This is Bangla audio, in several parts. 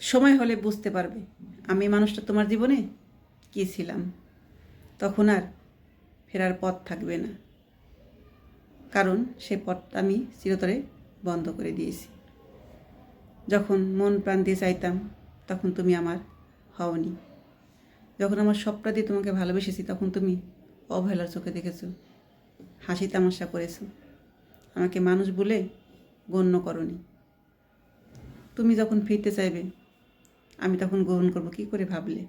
সময় হলে বুঝতে পারবে আমি মানুষটা তোমার জীবনে কী ছিলাম। তখন আর ফেরার পথ থাকবে না, কারণ সে পথটা আমি চিরতরে বন্ধ করে দিয়েছি। যখন মন প্রাণ দিয়ে চাইতাম তখন তুমি আমার হওনি। যখন আমার সবটা দিয়ে তোমাকে ভালোবেসেছি তখন তুমি অবহেলার চোখে দেখেছো, হাসি তামাশা করেছো, আমাকে মানুষ বলে গণ্য করনি। তুমি যখন ফিরতে চাইবে আমি তখন গ্রহণ করব কী করে ভাবলে?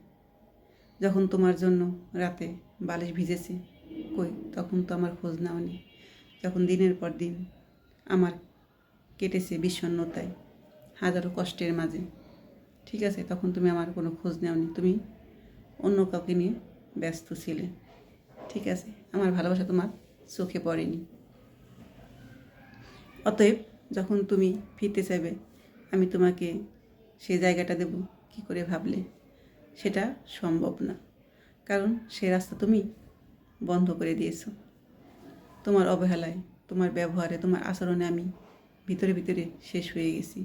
যখন তোমার জন্য রাতে বালিশ ভিজেছে, কই তখন তো আমার খোঁজ নাওনি। যখন দিনের পর দিন আমার কেটেছে বিষণ্ণতায়, হাজারো কষ্টের মাঝে, ঠিক আছে, তখন তুমি আমার কোনো খোঁজ নেওনি। তুমি অন্য কাউকে নিয়ে ব্যস্ত ছিলে, ঠিক আছে, আমার ভালোবাসা তোমার চোখে পড়েনি। অতএব যখন তুমি ফিরতে চাইবে আমি তোমাকে সেই জায়গাটা দেব কি করে ভাবলে? সেটা সম্ভব না, কারণ সে রাস্তা তুমি বন্ধ করে দিয়েছো। তোমার অবহেলায়, তোমার ব্যবহারে, তোমার আচরণে আমি ভিতরে ভিতরে শেষ হয়ে গেছি।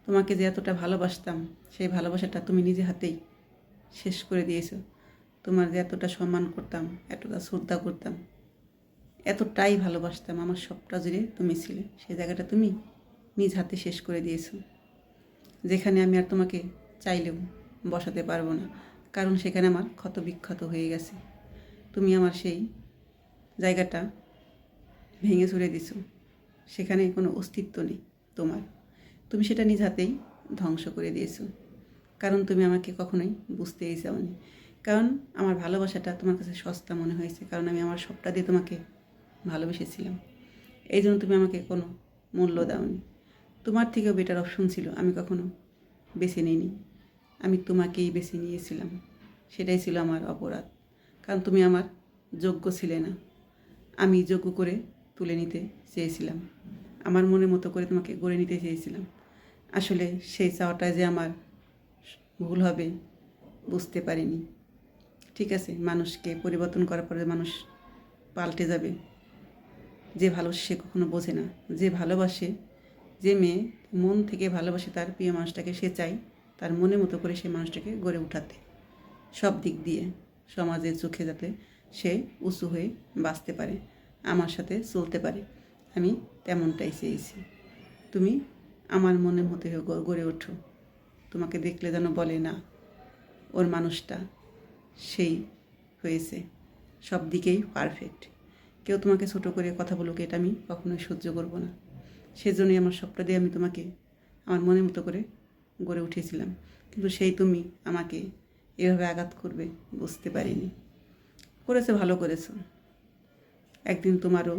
তোমাকে যে এতটা ভালোবাসতাম সেই ভালোবাসাটা তুমি নিজে হাতেই শেষ করে দিয়েছো। তোমার যে এতটা সম্মান করতাম, এতটা শ্রদ্ধা করতাম, এতটাই ভালোবাসতাম, আমার সবটা জুড়ে তুমি ছিলে, সেই জায়গাটা তুমি নিজ হাতে শেষ করে দিয়েছো। যেখানে আমি আর তোমাকে চাইলেও বসাতে পারবো না, কারণ সেখানে আমার ক্ষত বিক্ষত হয়ে গেছে। তুমি আমার সেই জায়গাটা ভেঙে চুরে দিছো, সেখানে কোনো অস্তিত্ব নেই তোমার। তুমি সেটা নিজ হাতেই ধ্বংস করে দিয়েছো, কারণ তুমি আমাকে কখনোই বুঝতেই চাওনি। কারণ আমার ভালোবাসাটা তোমার কাছে সস্তা মনে হয়েছে, কারণ আমি আমার সবটা দিয়ে তোমাকে ভালোবেসেছিলাম। এই জন্য তুমি আমাকে কোনো মূল্য দাওনি। তোমার থেকেও বেটার অপশন ছিল, আমি কখনো বেছে নিইনি, আমি তোমাকেই বেছে নিয়েছিলাম। সেটাই ছিল আমার অপরাধ, কারণ তুমি আমার যোগ্য ছিলে না। আমি যোগ্য করে তুলে নিতে চেয়েছিলাম, আমার মনের মতো করে তোমাকে গড়ে নিতে চেয়েছিলাম। আসলে সেই চাওয়াটায় যে আমার ভুল হবে বুঝতে পারিনি। ঠিক আছে, মানুষকে পরিবর্তন করার পরে মানুষ পাল্টে যাবে, যে ভালোবাসে সে কখনো বোঝে না। যে ভালোবাসে, যে মেয়ে মন থেকে ভালোবাসে তার প্রিয় মানুষটাকে, সে চায় তার মনের মতো করে সেই মানুষটাকে গড়ে উঠাতে, সব দিক দিয়ে সমাজের চোখে যাতে সে উঁচু হয়ে বাঁচতে পারে, আমার সাথে চলতে পারে। আমি তেমনটাই চেয়েছি। তুমি আমার মনের মতো হয়ে গড়ে ওঠো, তোমাকে দেখলে যেন বলে না ওর মানুষটা সেই হয়েছে, সব দিকেই পারফেক্ট। কেউ তোমাকে ছোটো করে কথা বলুক, এটা আমি কখনোই সহ্য করব না। সেজন্যই আমার সবটা দিয়ে আমি তোমাকে আমার মনের মতো করে গড়ে উঠেছিলাম, কিন্তু সেই তুমি আমাকে এভাবে আঘাত করবে বুঝতে পারিনি। করেছো, ভালো করেছো। একদিন তোমারও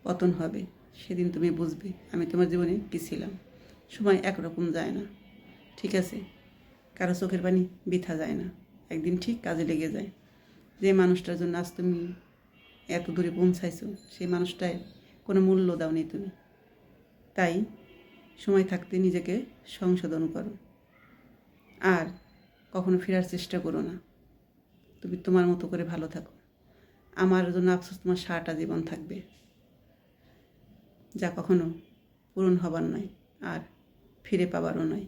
পতন হবে, সেদিন তুমি বুঝবে আমি তোমার জীবনে কী ছিলাম। সময় একরকম যায় না, ঠিক আছে, কারো চোখের পানি বৃথা যায় না, একদিন ঠিক কাজে লেগে যায়। যে মানুষটার জন্য আজ তুমি এত দূরে পৌঁছাইছো সেই মানুষটায় কোনো মূল্য দাওনি তুমি। তাই সময় থাকতে নিজেকে সংশোধন করো, আর কখনো ফেরার চেষ্টা করো না। তুমি তোমার মতো করে ভালো থাকো। আমার জন্য আফসোস তোমার সারাটা জীবন থাকবে, যা কখনো পূরণ হবার নয় আর ফিরে পাবারও নয়।